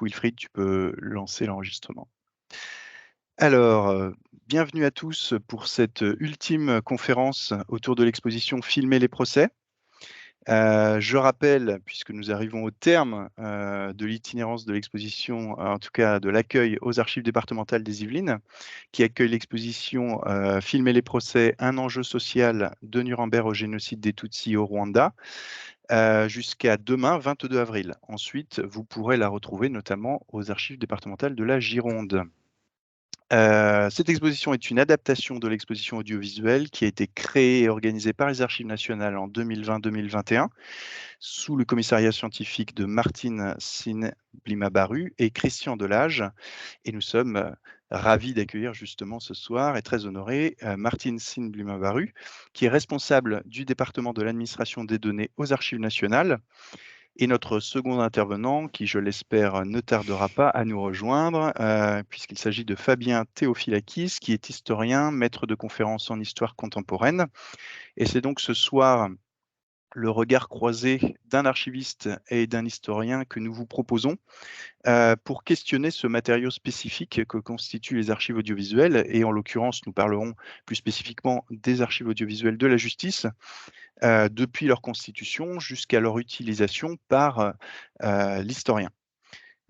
Wilfried, tu peux lancer l'enregistrement. Alors, bienvenue à tous pour cette ultime conférence autour de l'exposition Filmer les procès. Je rappelle, puisque nous arrivons au terme de l'itinérance de l'exposition, en tout cas de l'accueil aux archives départementales des Yvelines, qui accueille l'exposition Filmer les procès, un enjeu social de Nuremberg au génocide des Tutsis au Rwanda, jusqu'à demain, 22 avril. Ensuite, vous pourrez la retrouver notamment aux archives départementales de la Gironde. Cette exposition est une adaptation de l'exposition audiovisuelle qui a été créée et organisée par les Archives nationales en 2020-2021 sous le commissariat scientifique de Martine Sin-Blimabaru et Christian Delage. Et nous sommes ravis d'accueillir justement ce soir et très honorés Martine Sin-Blimabaru, qui est responsable du département de l'administration des données aux Archives nationales, et notre second intervenant, qui je l'espère ne tardera pas à nous rejoindre, puisqu'il s'agit de Fabien Théophilakis, qui est historien, maître de conférences en histoire contemporaine. Et c'est donc ce soir le regard croisé d'un archiviste et d'un historien que nous vous proposons pour questionner ce matériau spécifique que constituent les archives audiovisuelles. Et en l'occurrence, nous parlerons plus spécifiquement des archives audiovisuelles de la justice, depuis leur constitution jusqu'à leur utilisation par l'historien.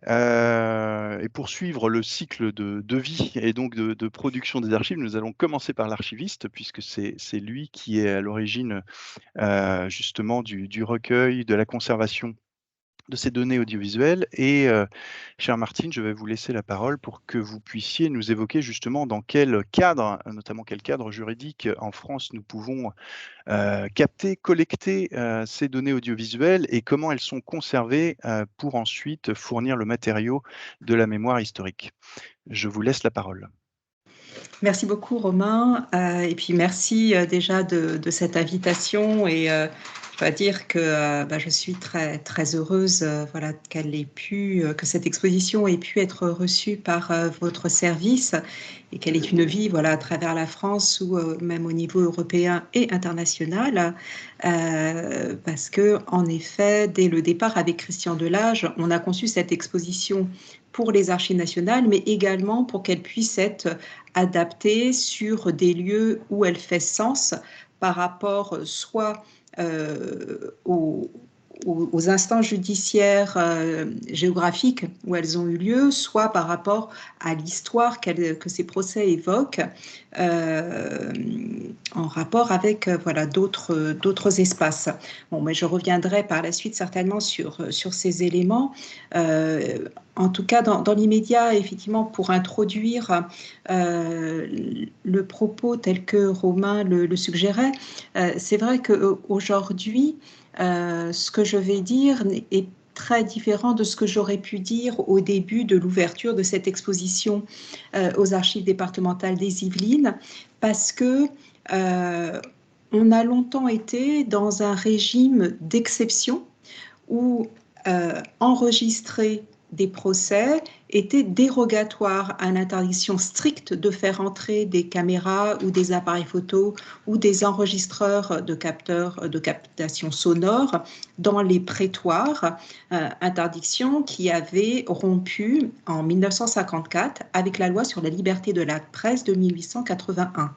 Et pour suivre le cycle de vie et donc de production des archives, nous allons commencer par l'archiviste, puisque c'est lui qui est à l'origine justement du recueil, de la conservation de ces données audiovisuelles. Et chère Martine, je vais vous laisser la parole pour que vous puissiez nous évoquer justement dans quel cadre, notamment quel cadre juridique en France nous pouvons capter, collecter ces données audiovisuelles et comment elles sont conservées pour ensuite fournir le matériau de la mémoire historique. Je vous laisse la parole. Merci beaucoup Romain, et puis merci déjà de cette invitation, et je dois dire que je suis très, très heureuse voilà, que cette exposition ait pu être reçue par votre service et qu'elle ait une vie voilà, à travers la France ou même au niveau européen et international, parce que en effet, dès le départ avec Christian Delage, on a conçu cette exposition pour les Archives nationales, mais également pour qu'elle puisse être adaptée sur des lieux où elle fait sens par rapport soit aux instances judiciaires géographiques où elles ont eu lieu, soit par rapport à l'histoire que ces procès évoquent en rapport avec voilà, d'autres espaces. Bon, mais je reviendrai par la suite certainement sur ces éléments. En tout cas, dans l'immédiat, effectivement, pour introduire le propos tel que Romain le suggérait, c'est vrai qu'aujourd'hui, ce que je vais dire est très différent de ce que j'aurais pu dire au début de l'ouverture de cette exposition aux Archives départementales des Yvelines, parce que on a longtemps été dans un régime d'exception où enregistrer des procès était dérogatoire à l'interdiction stricte de faire entrer des caméras ou des appareils photo ou des enregistreurs de capteurs de captation sonore dans les prétoires, interdiction qui avait rompu en 1954 avec la loi sur la liberté de la presse de 1881.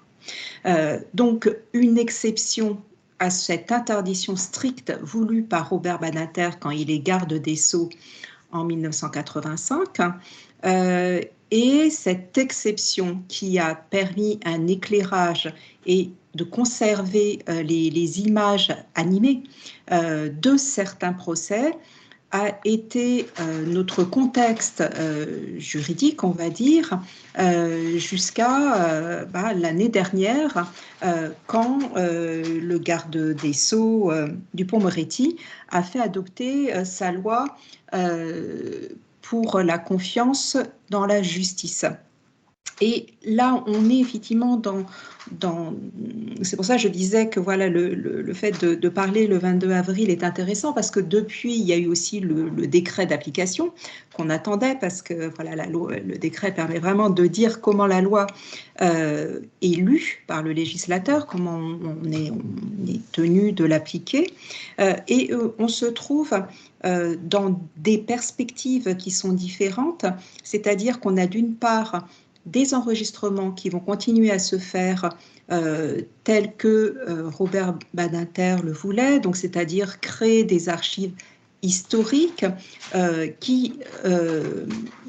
Donc une exception à cette interdiction stricte voulue par Robert Badinter quand il est garde des Sceaux en 1985, et cette exception qui a permis un éclairage et de conserver les images animées de certains procès a été notre contexte juridique, on va dire, jusqu'à l'année dernière, quand le garde des Sceaux, Dupond-Moretti, a fait adopter sa loi pour la confiance dans la justice. Et là, on est effectivement c'est pour ça que je disais que voilà, le fait de parler le 22 avril est intéressant, parce que depuis, il y a eu aussi le décret d'application qu'on attendait, parce que voilà, le décret permet vraiment de dire comment la loi est lue par le législateur, comment on est tenu de l'appliquer. Et on se trouve dans des perspectives qui sont différentes, c'est-à-dire qu'on a d'une part des enregistrements qui vont continuer à se faire tels que Robert Badinter le voulait, donc c'est-à-dire créer des archives historiques qui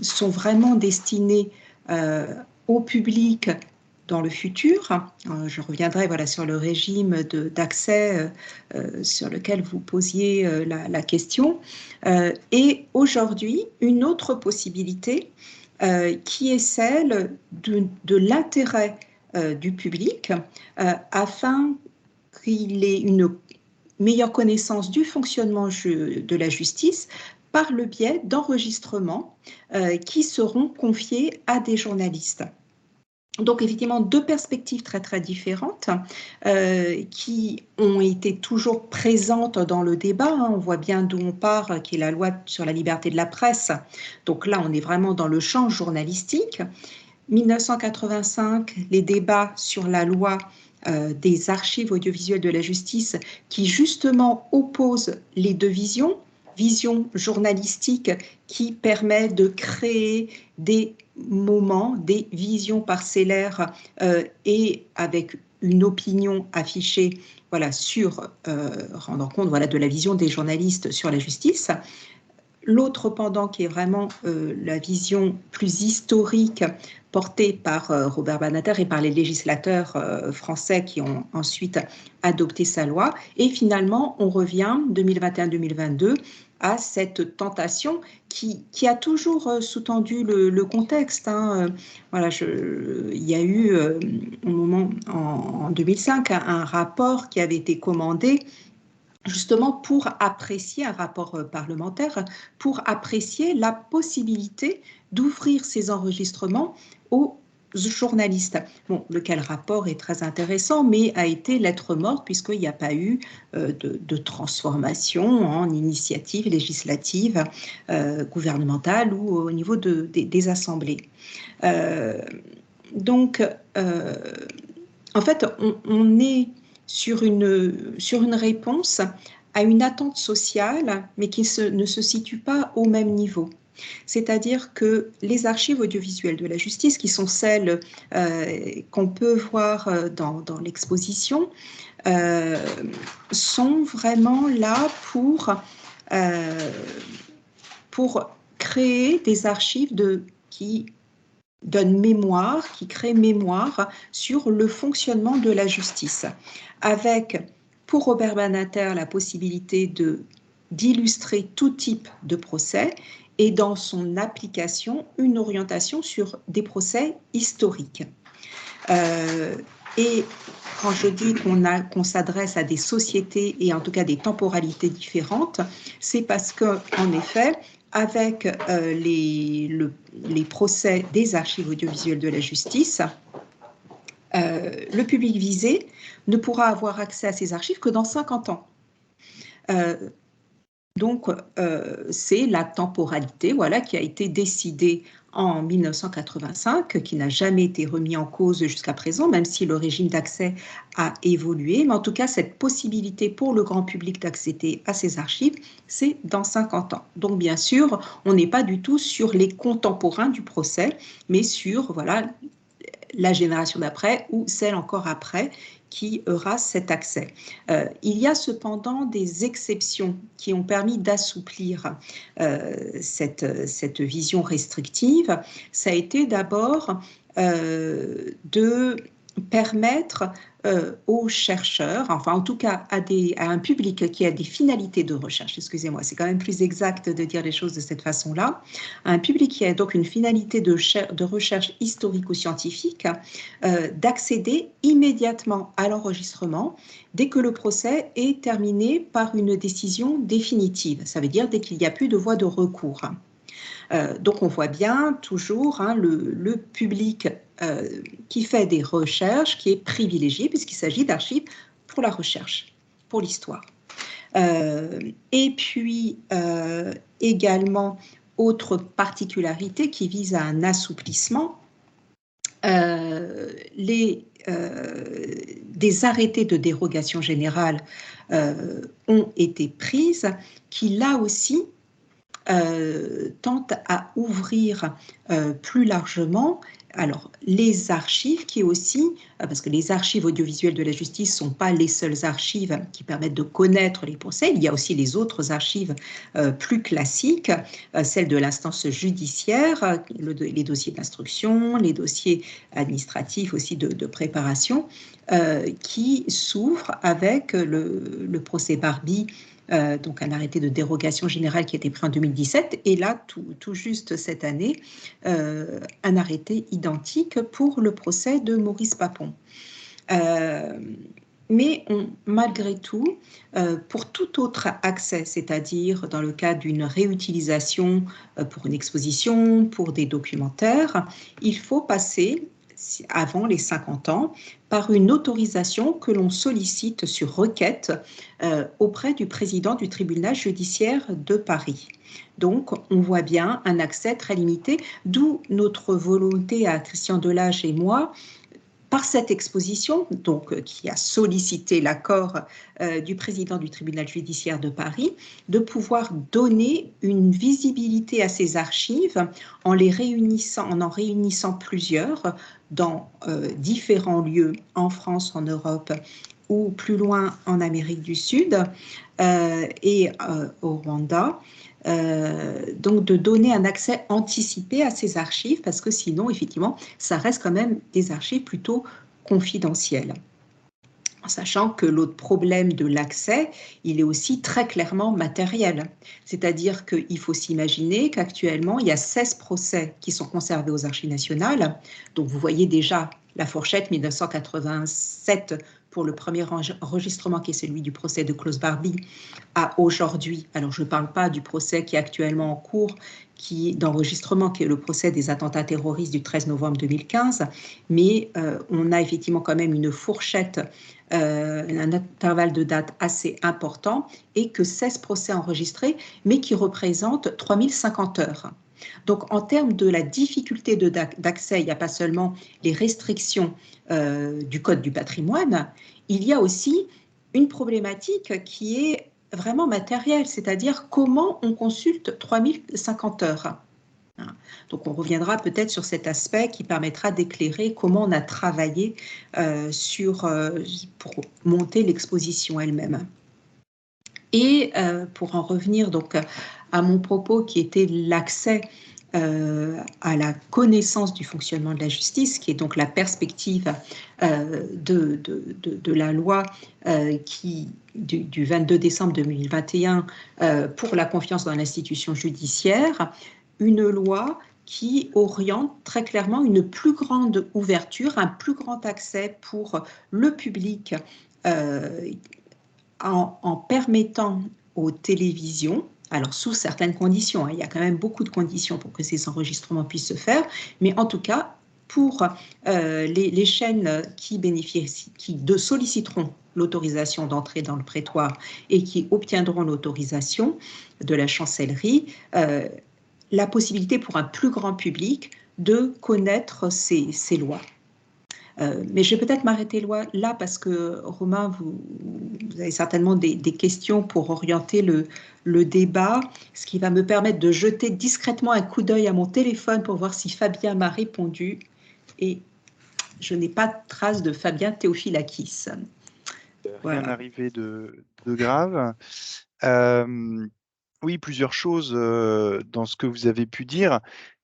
sont vraiment destinées au public dans le futur. Je reviendrai voilà, sur le régime d'accès sur lequel vous posiez la question. Et aujourd'hui, une autre possibilité qui est celle de l'intérêt du public afin qu'il ait une meilleure connaissance du fonctionnement de la justice par le biais d'enregistrements qui seront confiés à des journalistes. Donc, effectivement, deux perspectives très, très différentes qui ont été toujours présentes dans le débat. On voit bien d'où on part, qui est la loi sur la liberté de la presse. Donc là, on est vraiment dans le champ journalistique. 1985, les débats sur la loi des archives audiovisuelles de la justice qui, justement, opposent les deux vision journalistique qui permet de créer des moments, des visions parcellaires et avec une opinion affichée voilà, sur rendant compte voilà, de la vision des journalistes sur la justice. L'autre pendant qui est vraiment la vision plus historique portée par Robert Badinter et par les législateurs français qui ont ensuite adopté sa loi. Et finalement, on revient 2021-2022 à cette tentation qui a toujours sous-tendu le contexte. Voilà, il y a eu au moment en 2005 un rapport qui avait été commandé justement pour apprécier, un rapport parlementaire, pour apprécier la possibilité d'ouvrir ces enregistrements aux journalistes. Bon, lequel rapport est très intéressant, mais a été lettre morte puisqu'il n'y a pas eu de transformation en initiative législative, gouvernementale ou au niveau des assemblées. Donc, en fait, on est sur une réponse à une attente sociale, mais qui ne se situe pas au même niveau. C'est-à-dire que les archives audiovisuelles de la justice, qui sont celles qu'on peut voir dans l'exposition, sont vraiment là pour créer des archives qui donne mémoire, qui crée mémoire sur le fonctionnement de la justice, avec, pour Robert Badinter, la possibilité d'illustrer tout type de procès et dans son application, une orientation sur des procès historiques. Et quand je dis qu'on s'adresse à des sociétés et en tout cas des temporalités différentes, c'est parce qu'en effet, avec les procès des archives audiovisuelles de la justice, le public visé ne pourra avoir accès à ces archives que dans 50 ans. Donc, c'est la temporalité voilà, qui a été décidée en 1985, qui n'a jamais été remis en cause jusqu'à présent, même si le régime d'accès a évolué. Mais en tout cas, cette possibilité pour le grand public d'accéder à ces archives, c'est dans 50 ans. Donc, bien sûr, on n'est pas du tout sur les contemporains du procès, mais sur voilà, la génération d'après ou celle encore après qui aura cet accès. Il y a cependant des exceptions qui ont permis d'assouplir cette vision restrictive. Ça a été d'abord de permettre aux chercheurs, enfin en tout cas à un public qui a des finalités de recherche, excusez-moi, c'est quand même plus exact de dire les choses de cette façon-là, un public qui a donc une finalité de recherche historique ou scientifique, d'accéder immédiatement à l'enregistrement dès que le procès est terminé par une décision définitive, ça veut dire dès qu'il n'y a plus de voie de recours. Donc on voit bien toujours le public qui fait des recherches, qui est privilégié puisqu'il s'agit d'archives pour la recherche, pour l'histoire. Et puis également, autre particularité qui vise à un assouplissement, des arrêtés de dérogation générale ont été prises qui, là aussi, tentent à ouvrir plus largement alors, les archives qui aussi, parce que les archives audiovisuelles de la justice ne sont pas les seules archives qui permettent de connaître les procès, il y a aussi les autres archives plus classiques, celles de l'instance judiciaire, les dossiers d'instruction, les dossiers administratifs aussi de préparation, qui s'ouvrent avec le procès Barbie, donc un arrêté de dérogation générale qui a été pris en 2017, et là, tout juste cette année, un arrêté identique pour le procès de Maurice Papon. Mais malgré tout, pour tout autre accès, c'est-à-dire dans le cas d'une réutilisation pour une exposition, pour des documentaires, il faut passer, avant les 50 ans, par une autorisation que l'on sollicite sur requête auprès du président du tribunal judiciaire de Paris. Donc, on voit bien un accès très limité, d'où notre volonté à Christian Delage et moi, par cette exposition, donc, qui a sollicité l'accord du président du tribunal judiciaire de Paris, de pouvoir donner une visibilité à ces archives en en réunissant plusieurs dans différents lieux en France, en Europe ou plus loin en Amérique du Sud et au Rwanda. Donc de donner un accès anticipé à ces archives, parce que sinon, effectivement, ça reste quand même des archives plutôt confidentielles. En sachant que l'autre problème de l'accès, il est aussi très clairement matériel. C'est-à-dire qu'il faut s'imaginer qu'actuellement, il y a 16 procès qui sont conservés aux Archives nationales. Donc vous voyez déjà la fourchette 1987 pour le premier enregistrement qui est celui du procès de Klaus Barbie à aujourd'hui. Alors je ne parle pas du procès qui est actuellement en cours d'enregistrement, qui est le procès des attentats terroristes du 13 novembre 2015, mais on a effectivement quand même une fourchette, un intervalle de date assez important, et que 16 procès enregistrés, mais qui représentent 3050 heures. Donc, en termes de la difficulté d'accès, il n'y a pas seulement les restrictions du Code du patrimoine, il y a aussi une problématique qui est vraiment matérielle, c'est-à-dire comment on consulte 3050 heures. Donc, on reviendra peut-être sur cet aspect qui permettra d'éclairer comment on a travaillé pour monter l'exposition elle-même. Et pour en revenir donc à mon propos qui était l'accès à la connaissance du fonctionnement de la justice, qui est donc la perspective de la loi du 22 décembre 2021 pour la confiance dans l'institution judiciaire, une loi qui oriente très clairement une plus grande ouverture, un plus grand accès pour le public en permettant aux télévisions, alors sous certaines conditions, il y a quand même beaucoup de conditions pour que ces enregistrements puissent se faire, mais en tout cas, pour les chaînes qui solliciteront l'autorisation d'entrer dans le prétoire et qui obtiendront l'autorisation de la chancellerie, la possibilité pour un plus grand public de connaître ces lois. Mais je vais peut-être m'arrêter là parce que, Romain, vous avez certainement des questions pour orienter le débat, ce qui va me permettre de jeter discrètement un coup d'œil à mon téléphone pour voir si Fabien m'a répondu. Et je n'ai pas de trace de Fabien Théophilakis. Rien n'arrivait de grave. Oui, plusieurs choses dans ce que vous avez pu dire.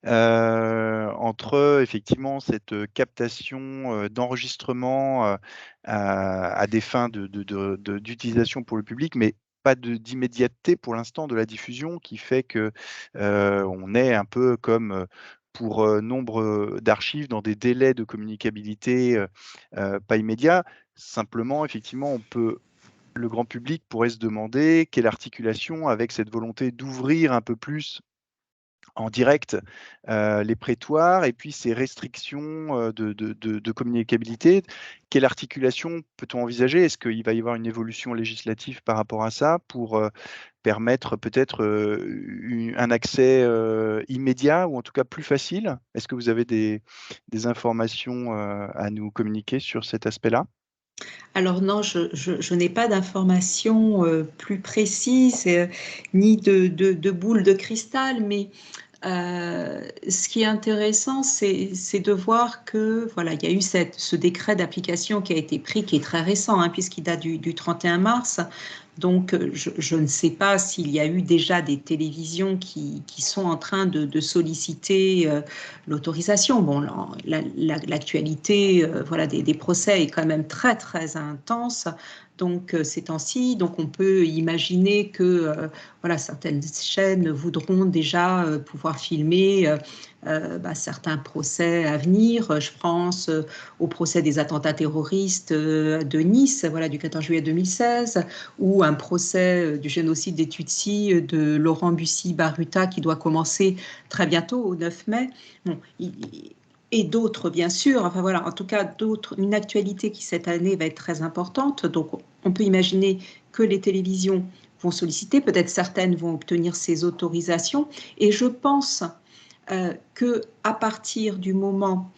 Entre effectivement cette captation d'enregistrement à des fins d'utilisation pour le public, mais pas d'immédiateté pour l'instant de la diffusion, qui fait que on est un peu comme pour nombre d'archives dans des délais de communicabilité pas immédiats. Simplement, effectivement, le grand public pourrait se demander quelle articulation avec cette volonté d'ouvrir un peu plus en direct les prétoires et puis ces restrictions de communicabilité. Quelle articulation peut-on envisager? Est-ce qu'il va y avoir une évolution législative par rapport à ça pour permettre peut-être un accès immédiat ou en tout cas plus facile? Est-ce que vous avez des informations à nous communiquer sur cet aspect-là? Alors non, je n'ai pas d'informations plus précises, ni de boule de cristal, mais ce qui est intéressant, c'est de voir que voilà, il y a eu ce décret d'application qui a été pris, qui est très récent, hein, puisqu'il date du 31 mars. Donc, je ne sais pas s'il y a eu déjà des télévisions qui sont en train de solliciter l'autorisation. Bon, l'actualité voilà, des procès est quand même très, très intense. Donc, ces temps-ci, donc on peut imaginer que voilà, certaines chaînes voudront déjà pouvoir filmer certains procès à venir. Je pense au procès des attentats terroristes de Nice, voilà, du 14 juillet 2016, ou un procès du génocide des Tutsis de Laurent Bussi-Baruta qui doit commencer très bientôt, au 9 mai. Bon, et d'autres, bien sûr. Enfin voilà, en tout cas, une actualité qui cette année va être très importante. Donc, on peut imaginer que les télévisions vont solliciter, peut-être certaines vont obtenir ces autorisations. Et je pense que à partir du moment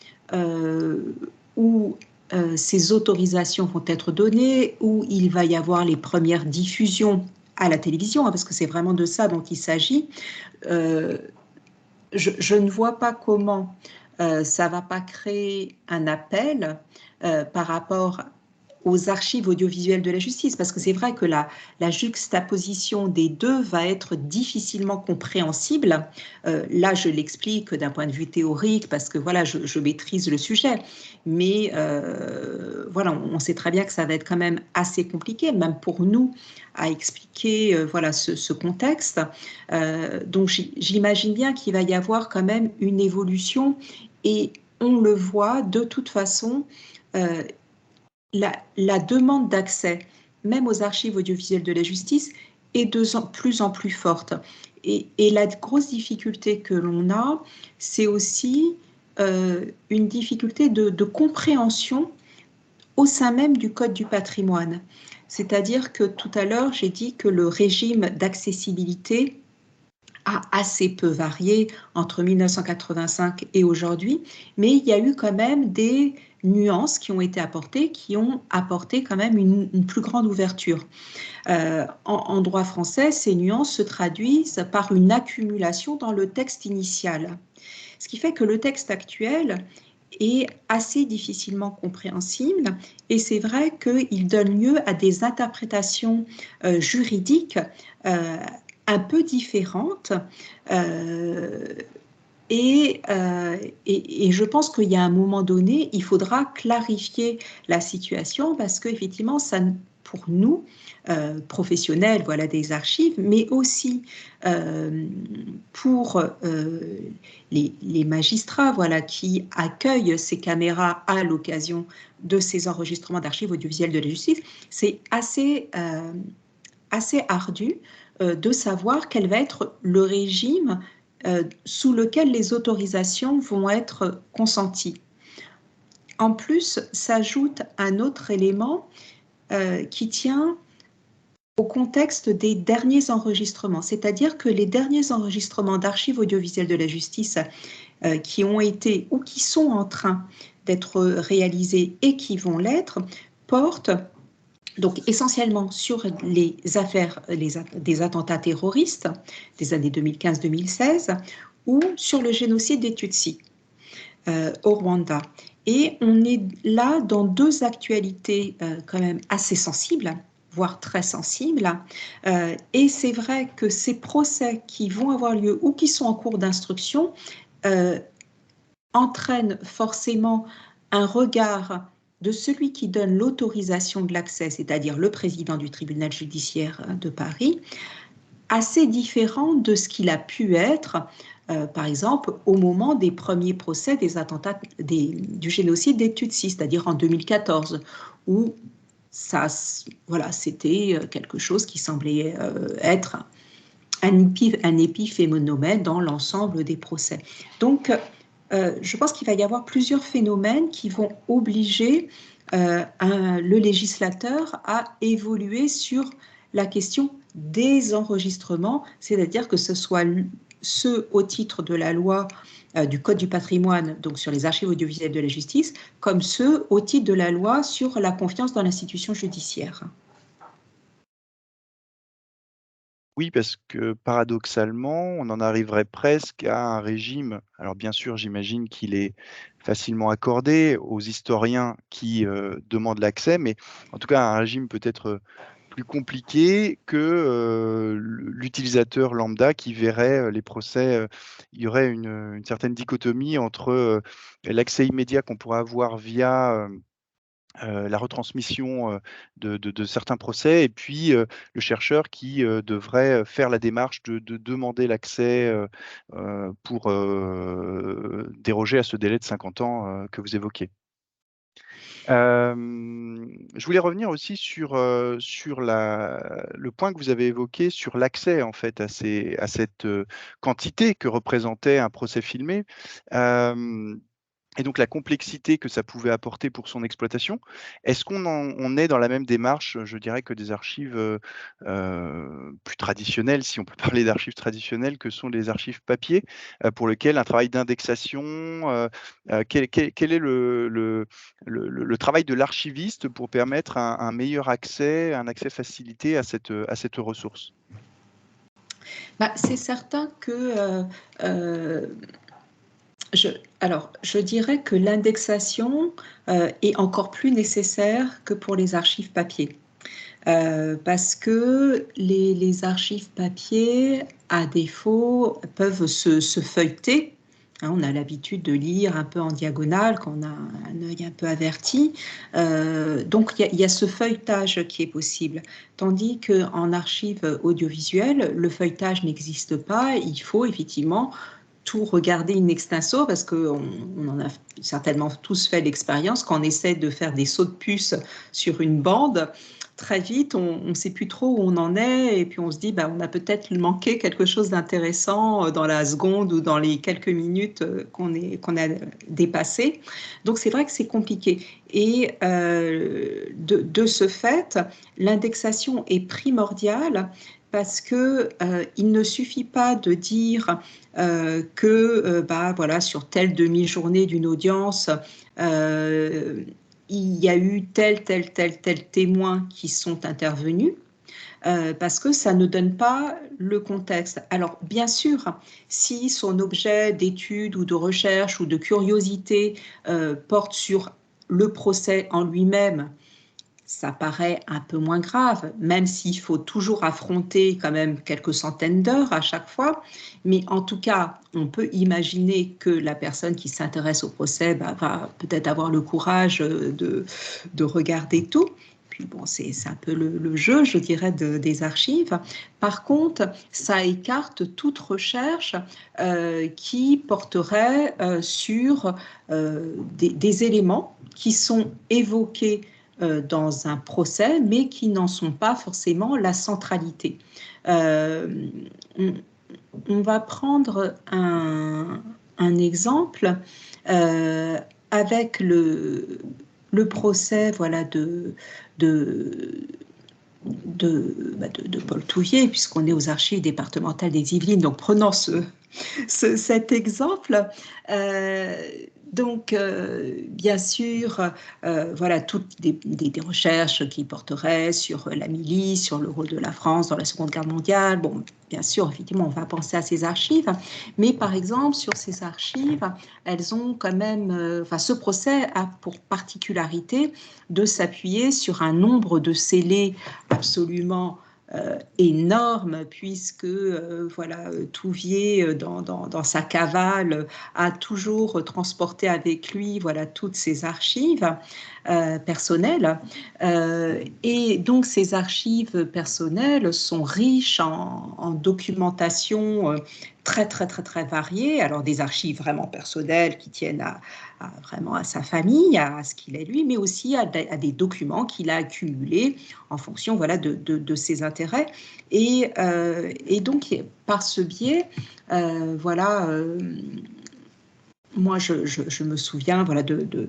où ces autorisations vont être données, où il va y avoir les premières diffusions à la télévision, hein, parce que c'est vraiment de ça dont il s'agit, je ne vois pas comment ça ne va pas créer un appel par rapport aux archives audiovisuelles de la justice, parce que c'est vrai que la juxtaposition des deux va être difficilement compréhensible. Là, je l'explique d'un point de vue théorique, parce que voilà, je maîtrise le sujet, mais voilà, on sait très bien que ça va être quand même assez compliqué, même pour nous, à expliquer voilà, ce contexte. Donc, j'imagine bien qu'il va y avoir quand même une évolution, et on le voit de toute façon, la demande d'accès, même aux archives audiovisuelles de la justice, est de plus en plus forte. Et la grosse difficulté que l'on a, c'est aussi une difficulté de compréhension au sein même du Code du patrimoine. C'est-à-dire que tout à l'heure, j'ai dit que le régime d'accessibilité a assez peu varié entre 1985 et aujourd'hui, mais il y a eu quand même des nuances qui ont été apportées, qui ont apporté quand même une plus grande ouverture. En droit français, ces nuances se traduisent par une accumulation dans le texte initial, ce qui fait que le texte actuel est assez difficilement compréhensible, et c'est vrai qu'il donne lieu à des interprétations juridiques un peu différentes. Et je pense qu'il y a un moment donné, il faudra clarifier la situation, parce qu'effectivement, ça, pour nous, professionnels voilà, des archives, mais aussi pour les magistrats voilà, qui accueillent ces caméras à l'occasion de ces enregistrements d'archives audiovisuelles de la justice, c'est assez ardu de savoir quel va être le régime sous lequel les autorisations vont être consenties. En plus, s'ajoute un autre élément qui tient au contexte des derniers enregistrements, c'est-à-dire que les derniers enregistrements d'archives audiovisuelles de la justice qui ont été ou qui sont en train d'être réalisés et qui vont l'être portent donc essentiellement sur les affaires des attentats terroristes des années 2015-2016 ou sur le génocide des Tutsis au Rwanda. Et on est là dans deux actualités quand même assez sensibles, voire très sensibles. Et c'est vrai que ces procès qui vont avoir lieu ou qui sont en cours d'instruction entraînent forcément un regard de celui qui donne l'autorisation de l'accès, c'est-à-dire le président du tribunal judiciaire de Paris, assez différent de ce qu'il a pu être, par exemple, au moment des premiers procès des attentats du génocide des Tutsis, c'est-à-dire en 2014, où ça, voilà, c'était quelque chose qui semblait être un épiphénomène dans l'ensemble des procès. Donc, je pense qu'il va y avoir plusieurs phénomènes qui vont obliger le législateur à évoluer sur la question des enregistrements, c'est-à-dire que ce soit ceux au titre de la loi du Code du patrimoine, donc sur les archives audiovisuelles de la justice, comme ceux au titre de la loi sur la confiance dans l'institution judiciaire. Oui, parce que paradoxalement, on en arriverait presque à un régime. Alors bien sûr, j'imagine qu'il est facilement accordé aux historiens qui demandent l'accès, mais en tout cas un régime peut-être plus compliqué que l'utilisateur lambda qui verrait les procès. Il y aurait une certaine dichotomie entre l'accès immédiat qu'on pourrait avoir via la retransmission de certains procès et puis le chercheur qui devrait faire la démarche de demander l'accès pour déroger à ce délai de 50 ans que vous évoquez. Je voulais revenir aussi sur le point que vous avez évoqué sur l'accès en fait à cette quantité que représentait un procès filmé. Et donc la complexité que ça pouvait apporter pour son exploitation. Est-ce on est dans la même démarche, je dirais, que des archives plus traditionnelles, si on peut parler d'archives traditionnelles, que sont les archives papier, pour lesquelles un travail d'indexation, quel est le travail de l'archiviste pour permettre un meilleur accès, un accès facilité à cette ressource? C'est certain que je dirais que l'indexation est encore plus nécessaire que pour les archives papier. Parce que les archives papier, à défaut, peuvent se feuilleter. Hein, on a l'habitude de lire un peu en diagonale quand on a un œil un peu averti. Donc, il y a ce feuilletage qui est possible. Tandis qu'en archives audiovisuelles, le feuilletage n'existe pas. Il faut effectivement tout regarder in extenso, parce qu'on en a certainement tous fait l'expérience, quand on essaie de faire des sauts de puce sur une bande, très vite, on ne sait plus trop où on en est, et puis on se dit, on a peut-être manqué quelque chose d'intéressant dans la seconde ou dans les quelques minutes qu'on a dépassé. Donc c'est vrai que c'est compliqué. Et de ce fait, l'indexation est primordiale, parce que il ne suffit pas de dire que voilà, sur telle demi-journée d'une audience, il y a eu tel témoin qui sont intervenus, parce que ça ne donne pas le contexte. Alors, bien sûr, si son objet d'étude ou de recherche ou de curiosité porte sur le procès en lui-même, ça paraît un peu moins grave, même s'il faut toujours affronter quand même quelques centaines d'heures à chaque fois. Mais en tout cas, on peut imaginer que la personne qui s'intéresse au procès va peut-être avoir le courage de regarder tout. Puis bon, c'est un peu le jeu, je dirais, des archives. Par contre, ça écarte toute recherche qui porterait sur des éléments qui sont évoqués dans un procès, mais qui n'en sont pas forcément la centralité. On va prendre un exemple avec le procès, voilà, de Paul Touvier, puisqu'on est aux archives départementales des Yvelines. Donc prenons cet exemple. Donc, bien sûr, voilà, toutes des recherches qui porteraient sur la milice, sur le rôle de la France dans la Seconde Guerre mondiale. Bon, bien sûr, effectivement, on va penser à ces archives, mais par exemple, sur ces archives, elles ont quand même, ce procès a pour particularité de s'appuyer sur un nombre de scellés absolument énorme, puisque voilà, Touvier dans sa cavale a toujours transporté avec lui, voilà, toutes ces archives. personnelles. Et donc, ces archives personnelles sont riches en documentation très, très, très, très variée. Alors, des archives vraiment personnelles qui tiennent vraiment à sa famille, à ce qu'il est lui, mais aussi à des documents qu'il a accumulés en fonction voilà, de ses intérêts. Et donc, par ce biais, voilà, moi, je me souviens voilà, de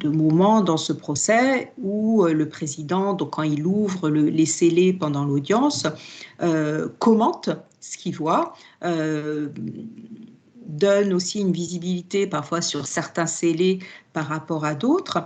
moments dans ce procès où le président, donc, quand il ouvre les scellés pendant l'audience, commente ce qu'il voit, donne aussi une visibilité parfois sur certains scellés par rapport à d'autres.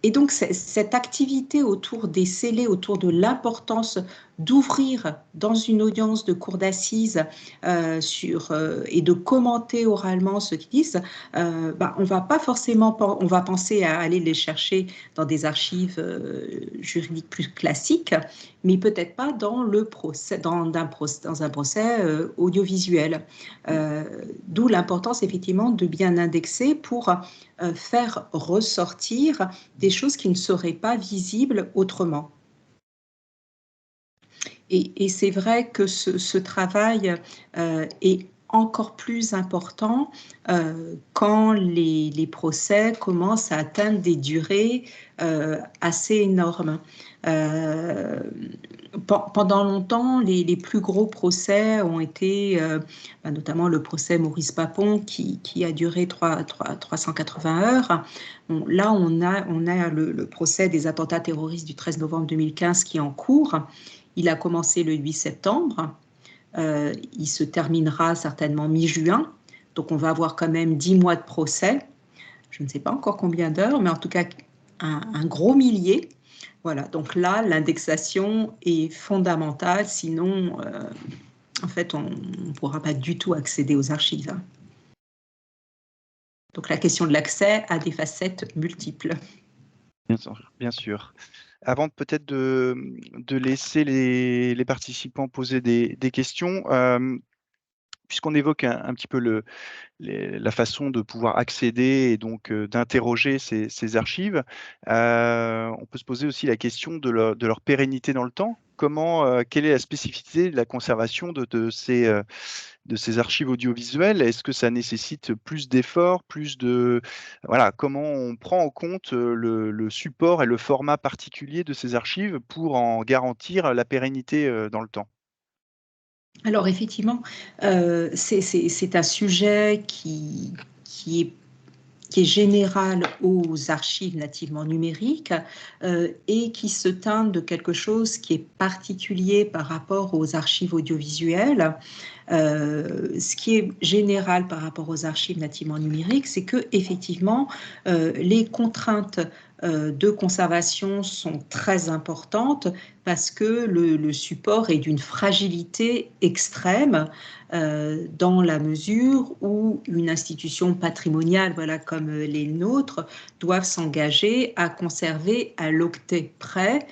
Et donc, cette activité autour des scellés, autour de l'importance d'ouvrir dans une audience de cour d'assises et de commenter oralement ce qu'ils disent, on va pas forcément, on va penser à aller les chercher dans des archives juridiques plus classiques, mais peut-être pas dans le procès, dans un procès audiovisuel. D'où l'importance effectivement de bien indexer pour faire ressortir des choses qui ne seraient pas visibles autrement. Et c'est vrai que ce travail est encore plus important quand les procès commencent à atteindre des durées assez énormes. Pendant longtemps, les plus gros procès ont été, notamment le procès Maurice Papon qui a duré 380 heures. Bon, là, on a le procès des attentats terroristes du 13 novembre 2015 qui est en cours. Il a commencé le 8 septembre. Il se terminera certainement mi-juin. Donc, on va avoir quand même 10 mois de procès. Je ne sais pas encore combien d'heures, mais en tout cas, un gros millier. Voilà, donc là, l'indexation est fondamentale, sinon, en fait, on ne pourra pas du tout accéder aux archives. Donc la question de l'accès a des facettes multiples. Bien sûr. Avant peut-être de laisser les participants poser des questions, puisqu'on évoque un petit peu la façon de pouvoir accéder et donc d'interroger ces archives, on peut se poser aussi la question de leur pérennité dans le temps. Quelle est la spécificité de la conservation de ces archives audiovisuelles? Est-ce que ça nécessite plus d'efforts, voilà, comment on prend en compte le support et le format particulier de ces archives pour en garantir la pérennité dans le temps? Alors effectivement, c'est un sujet qui est général aux archives nativement numériques et qui se teinte de quelque chose qui est particulier par rapport aux archives audiovisuelles. Ce qui est général par rapport aux archives nativement numériques, c'est que effectivement, les contraintes de conservation sont très importantes parce que le support est d'une fragilité extrême dans la mesure où une institution patrimoniale, voilà, comme les nôtres, doivent s'engager à conserver à l'octet près,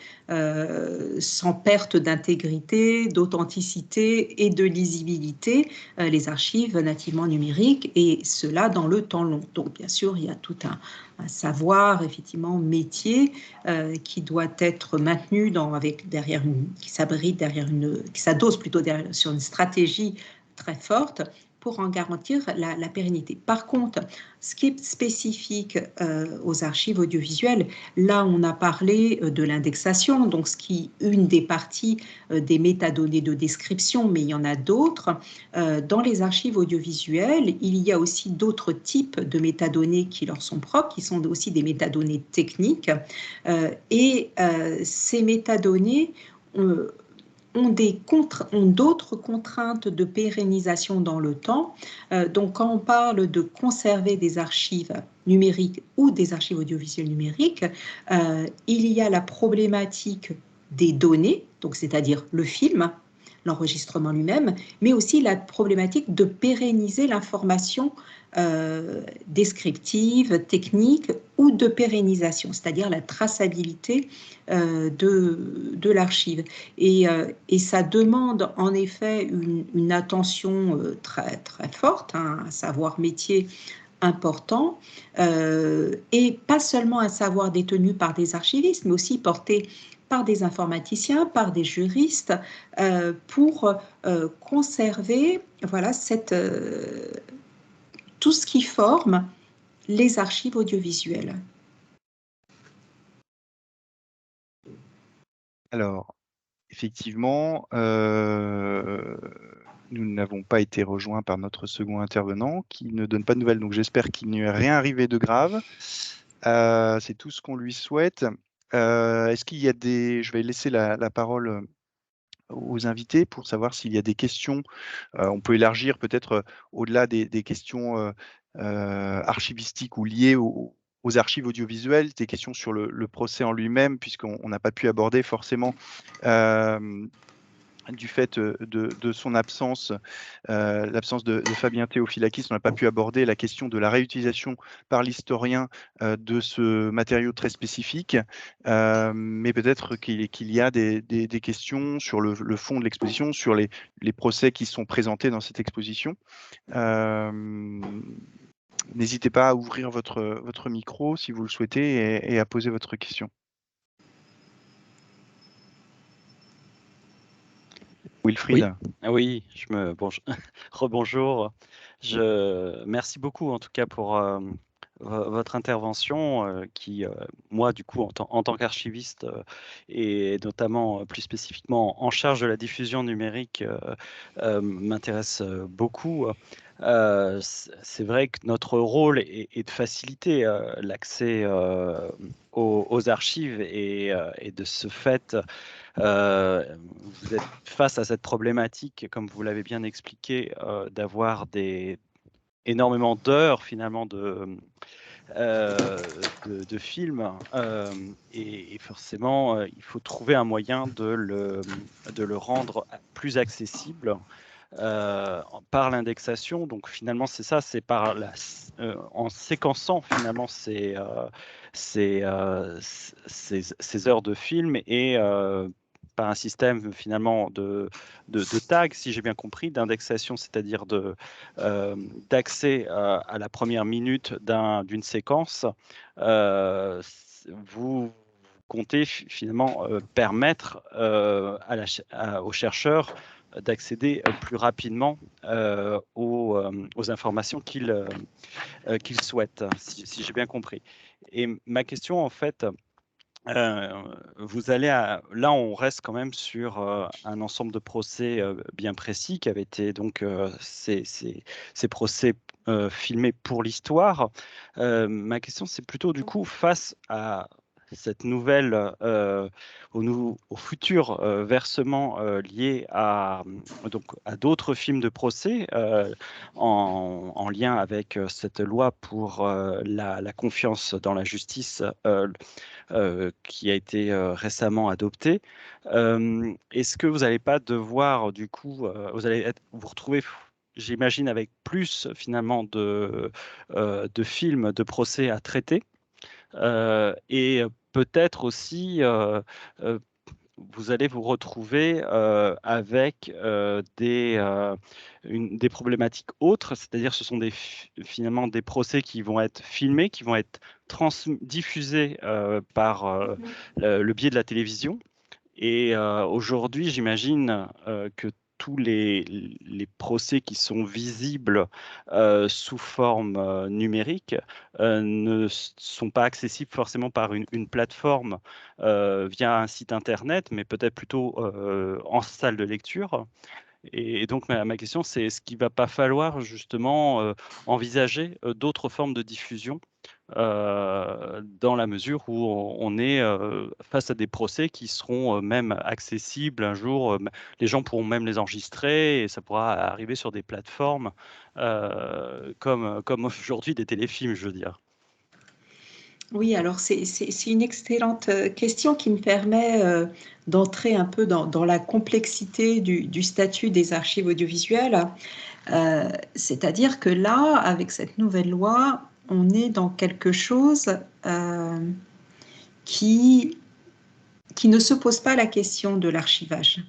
sans perte d'intégrité, d'authenticité et de lisibilité, les archives nativement numériques, et cela dans le temps long. Donc, bien sûr, il y a tout un savoir, effectivement, métier qui doit être maintenu qui s'abrite derrière qui s'adosse plutôt sur une stratégie très forte pour en garantir la pérennité. Par contre, ce qui est spécifique aux archives audiovisuelles, là on a parlé de l'indexation, donc une des parties des métadonnées de description, mais il y en a d'autres. Dans les archives audiovisuelles, il y a aussi d'autres types de métadonnées qui leur sont propres, qui sont aussi des métadonnées techniques. Et ces métadonnées ont d'autres contraintes de pérennisation dans le temps. Donc, quand on parle de conserver des archives numériques ou des archives audiovisuelles numériques, il y a la problématique des données, donc c'est-à-dire le film, l'enregistrement lui-même, mais aussi la problématique de pérenniser l'information descriptive, technique ou de pérennisation, c'est-à-dire la traçabilité de l'archive. Et ça demande en effet une attention très, très forte, un savoir métier important, et pas seulement un savoir détenu par des archivistes, mais aussi porté par des informaticiens, par des juristes, pour conserver voilà, tout ce qui forme les archives audiovisuelles. Alors, effectivement, nous n'avons pas été rejoints par notre second intervenant qui ne donne pas de nouvelles. Donc, j'espère qu'il n'y est rien arrivé de grave. C'est tout ce qu'on lui souhaite. Est-ce qu'il y a des... Je vais laisser la parole aux invités pour savoir s'il y a des questions. On peut élargir peut-être au-delà des questions archivistiques ou liées aux archives audiovisuelles, des questions sur le procès en lui-même, puisqu'on n'a pas pu aborder forcément du fait de son absence, l'absence de Fabien Théophilakis, on n'a pas pu aborder la question de la réutilisation par l'historien de ce matériau très spécifique, mais peut-être qu'il y a des questions sur le fond de l'exposition, sur les procès qui sont présentés dans cette exposition. N'hésitez pas à ouvrir votre micro si vous le souhaitez et à poser votre question. Wilfried. Oui, rebonjour. Merci beaucoup en tout cas pour votre intervention qui, moi, du coup, en tant qu'archiviste et notamment plus spécifiquement en charge de la diffusion numérique, m'intéresse beaucoup. C'est vrai que notre rôle est de faciliter l'accès aux archives et de ce fait, vous êtes face à cette problématique, comme vous l'avez bien expliqué, d'avoir énormément d'heures finalement de films, et forcément il faut trouver un moyen de le rendre plus accessible par l'indexation. Donc finalement c'est ça, c'est en séquençant finalement ces heures de film et par un système finalement de tags, si j'ai bien compris, d'indexation, c'est-à-dire d'accès à la première minute d'une séquence. Vous comptez finalement permettre aux chercheurs d'accéder plus rapidement aux informations qu'ils souhaitent, si j'ai bien compris. Et ma question, en fait, là, on reste quand même sur un ensemble de procès bien précis qui avaient été donc ces procès filmés pour l'histoire. Ma question, c'est plutôt du coup face à cette nouvelle, au futur versement lié donc, à d'autres films de procès en lien avec cette loi pour la confiance dans la justice qui a été récemment adoptée. Est-ce que vous n'allez pas devoir, du coup, vous retrouver, j'imagine, avec plus finalement de films de procès à traiter et peut-être aussi vous allez vous retrouver avec des problématiques autres, c'est-à-dire ce sont finalement des procès qui vont être filmés, qui vont être diffusés par le biais de la télévision. Et aujourd'hui, j'imagine que tous les procès qui sont visibles sous forme numérique ne sont pas accessibles forcément par une plateforme via un site internet, mais peut-être plutôt en salle de lecture. Et donc ma question, c'est est-ce qu'il ne va pas falloir justement envisager d'autres formes de diffusion dans la mesure où on est face à des procès qui seront même accessibles un jour. Les gens pourront même les enregistrer et ça pourra arriver sur des plateformes comme aujourd'hui des téléfilms, je veux dire. Oui, alors c'est une excellente question qui me permet d'entrer un peu dans la complexité du statut des archives audiovisuelles. C'est-à-dire que là, avec cette nouvelle loi, on est dans quelque chose qui ne se pose pas la question de l'archivage.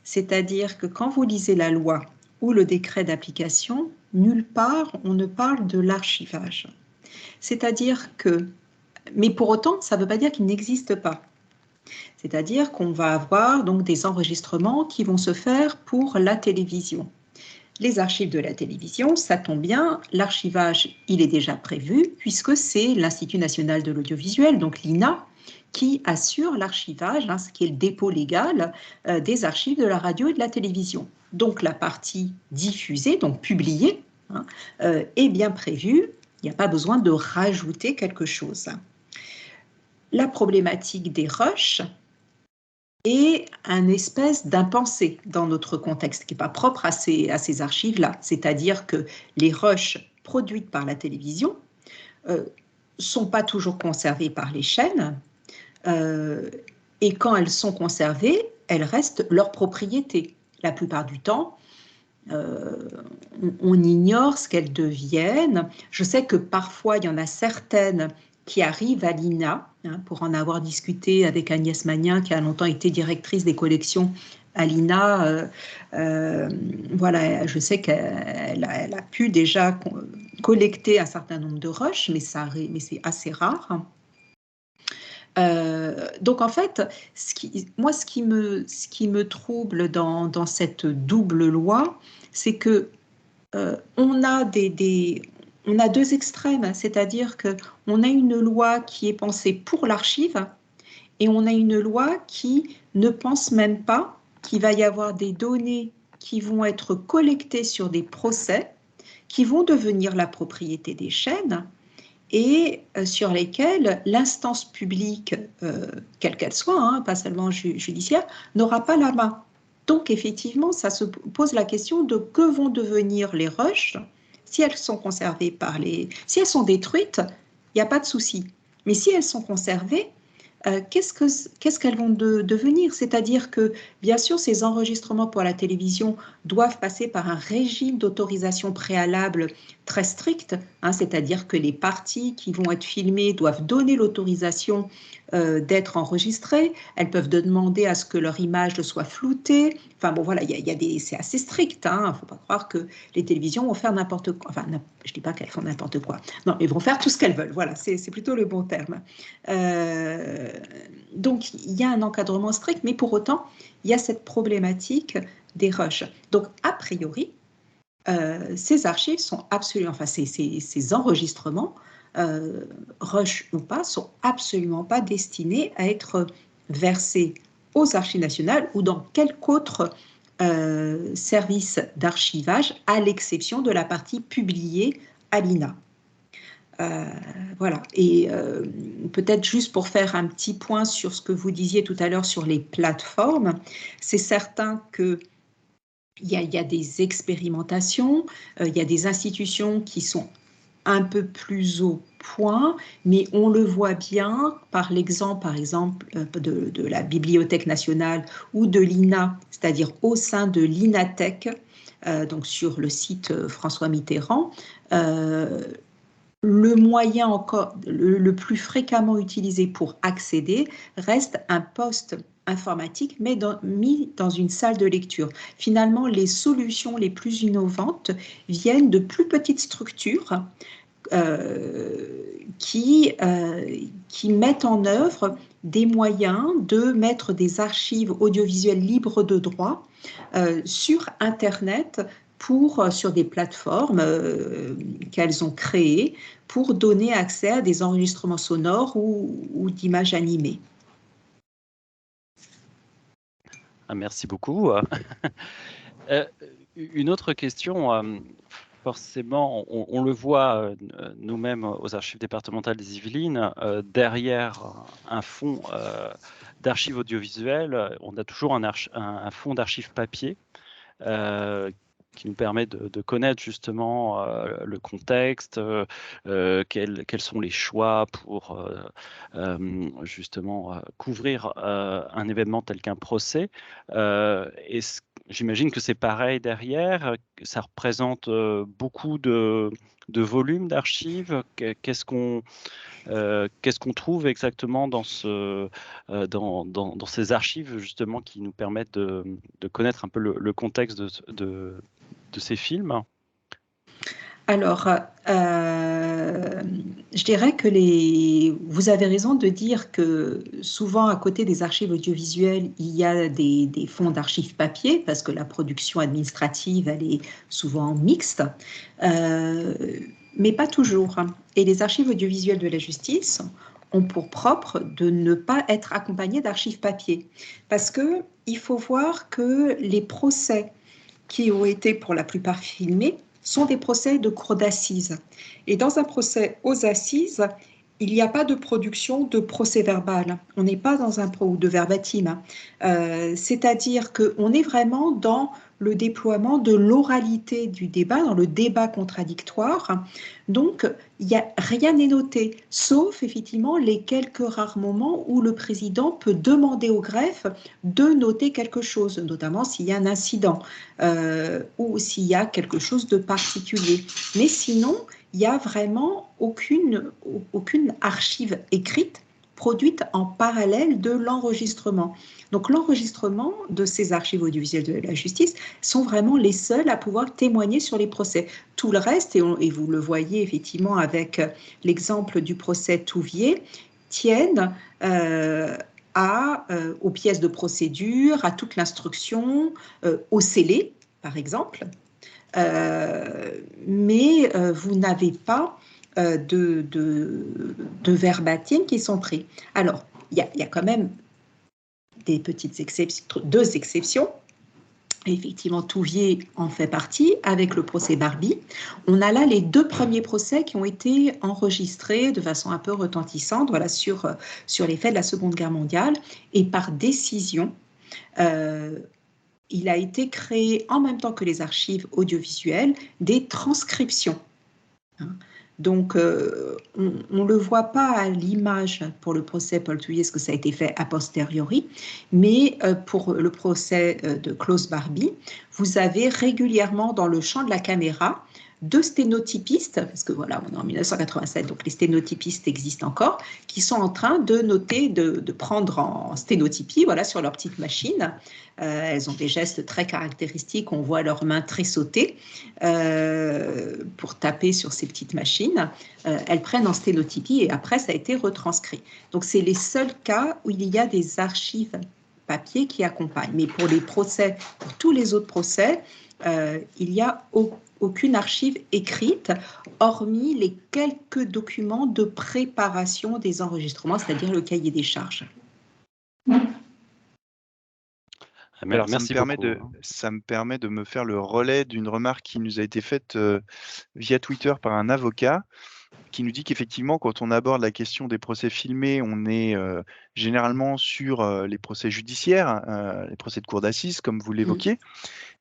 C'est-à-dire que quand vous lisez la loi ou le décret d'application, nulle part on ne parle de l'archivage. C'est-à-dire que, mais pour autant, ça ne veut pas dire qu'il n'existe pas. C'est-à-dire qu'on va avoir donc des enregistrements qui vont se faire pour la télévision. Les archives de la télévision, ça tombe bien, l'archivage, il est déjà prévu, puisque c'est l'Institut national de l'audiovisuel, donc l'INA, qui assure l'archivage, ce qui est le dépôt légal des archives de la radio et de la télévision. Donc la partie diffusée, donc publiée, est bien prévue, il n'y a pas besoin de rajouter quelque chose. La problématique des rushs est une espèce d'impensé dans notre contexte, qui n'est pas propre à ces archives-là. C'est-à-dire que les rushs produites par la télévision ne sont pas toujours conservées par les chaînes, et quand elles sont conservées, elles restent leur propriété. La plupart du temps, on ignore ce qu'elles deviennent. Je sais que parfois, il y en a certaines qui arrivent à l'INA, pour en avoir discuté avec Agnès Magnin, qui a longtemps été directrice des collections à l'INA. Voilà, je sais qu'elle a pu déjà collecter un certain nombre de rushs, mais c'est assez rare. Donc en fait, ce qui me trouble dans cette double loi, c'est que on a deux extrêmes, c'est-à-dire qu'on a une loi qui est pensée pour l'archive et on a une loi qui ne pense même pas qu'il va y avoir des données qui vont être collectées sur des procès qui vont devenir la propriété des chaînes et sur lesquelles l'instance publique, quelle qu'elle soit, pas seulement judiciaire, n'aura pas la main. Donc effectivement, ça se pose la question de que vont devenir les rushs si elles sont conservées si elles sont détruites, il n'y a pas de souci. Mais si elles sont conservées, qu'est-ce qu'elles vont devenir? C'est-à-dire que, bien sûr, ces enregistrements pour la télévision doivent passer par un régime d'autorisation préalable très strict, c'est-à-dire que les parties qui vont être filmées doivent donner l'autorisation d'être enregistrées. Elles peuvent demander à ce que leur image soit floutée. Enfin bon, voilà, c'est assez strict. Il ne faut pas croire que les télévisions vont faire n'importe quoi. Enfin, je ne dis pas qu'elles font n'importe quoi. Non, elles vont faire tout ce qu'elles veulent. Voilà, c'est plutôt le bon terme. Donc, il y a un encadrement strict, mais pour autant, il y a cette problématique des rushs. Donc, a priori, ces archives sont absolument, enfin, ces enregistrements, rush ou pas, sont absolument pas destinés à être versés aux archives nationales ou dans quelque autre service d'archivage, à l'exception de la partie publiée à l'INA. Voilà, et peut-être juste pour faire un petit point sur ce que vous disiez tout à l'heure sur les plateformes, c'est certain qu'il y a des expérimentations, il y a des institutions qui sont un peu plus au point, mais on le voit bien par l'exemple, par exemple, de la Bibliothèque nationale ou de l'INA, c'est-à-dire au sein de l'INATech, donc sur le site François Mitterrand, le moyen encore le plus fréquemment utilisé pour accéder reste un poste informatique, mais mis dans une salle de lecture. Finalement, les solutions les plus innovantes viennent de plus petites structures qui mettent en œuvre des moyens de mettre des archives audiovisuelles libres de droit sur Internet sur des plateformes qu'elles ont créées pour donner accès à des enregistrements sonores ou d'images animées. Merci beaucoup. Une autre question, forcément, on le voit nous-mêmes aux archives départementales des Yvelines, derrière un fonds d'archives audiovisuelles, on a toujours un fonds d'archives papier qui nous permet de connaître justement le contexte, quels sont les choix pour justement couvrir un événement tel qu'un procès. J'imagine que c'est pareil derrière, ça représente beaucoup de volume d'archives. Qu'est-ce qu'on trouve exactement dans ces archives justement qui nous permettent de connaître un peu le contexte de ces films? Alors, je dirais que vous avez raison de dire que souvent, à côté des archives audiovisuelles, il y a des fonds d'archives papier, parce que la production administrative, elle est souvent mixte, mais pas toujours. Et les archives audiovisuelles de la justice ont pour propre de ne pas être accompagnées d'archives papier, parce qu'il faut voir que les procès qui ont été pour la plupart filmés sont des procès de cour d'assises. Et dans un procès aux assises, il n'y a pas de production de procès verbal. On n'est pas dans un ou de verbatim. C'est-à-dire qu'on est vraiment dans le déploiement de l'oralité du débat, dans le débat contradictoire. Donc, rien n'est noté, sauf effectivement les quelques rares moments où le président peut demander au greffe de noter quelque chose, notamment s'il y a un incident ou s'il y a quelque chose de particulier. Mais sinon, il n'y a vraiment aucune archive écrite produite en parallèle de l'enregistrement. Donc l'enregistrement de ces archives audiovisuelles de la justice sont vraiment les seuls à pouvoir témoigner sur les procès. Tout le reste, et vous le voyez effectivement avec l'exemple du procès Touvier, tiennent aux pièces de procédure, à toute l'instruction, au scellé, par exemple. Mais vous n'avez pas de verbatim qui sont pris. Alors, il y a quand même des petites exceptions, 2 exceptions. Effectivement, Touvier en fait partie avec le procès Barbie. On a là les 2 premiers procès qui ont été enregistrés de façon un peu retentissante, voilà, sur les faits de la Seconde Guerre mondiale. Et par décision, il a été créé en même temps que les archives audiovisuelles des transcriptions. Donc, on ne le voit pas à l'image pour le procès Paul Touvier, parce que ça a été fait a posteriori, mais pour le procès de Klaus Barbie, vous avez régulièrement dans le champ de la caméra 2 sténotypistes, parce que voilà, on est en 1987, donc les sténotypistes existent encore, qui sont en train de noter, de prendre en sténotypie, voilà, sur leur petite machine. Elles ont des gestes très caractéristiques, on voit leurs mains tressauter pour taper sur ces petites machines. Elles prennent en sténotypie et après, ça a été retranscrit. Donc, c'est les seuls cas où il y a des archives papier qui accompagnent. Mais pour les procès, pour tous les autres procès, il n'y a aucune archive écrite, hormis les quelques documents de préparation des enregistrements, c'est-à-dire le cahier des charges. Alors, Merci beaucoup. Ça me permet de me faire le relais d'une remarque qui nous a été faite via Twitter par un avocat qui nous dit qu'effectivement, quand on aborde la question des procès filmés, on est généralement sur les procès judiciaires, les procès de cour d'assises, comme vous l'évoquiez,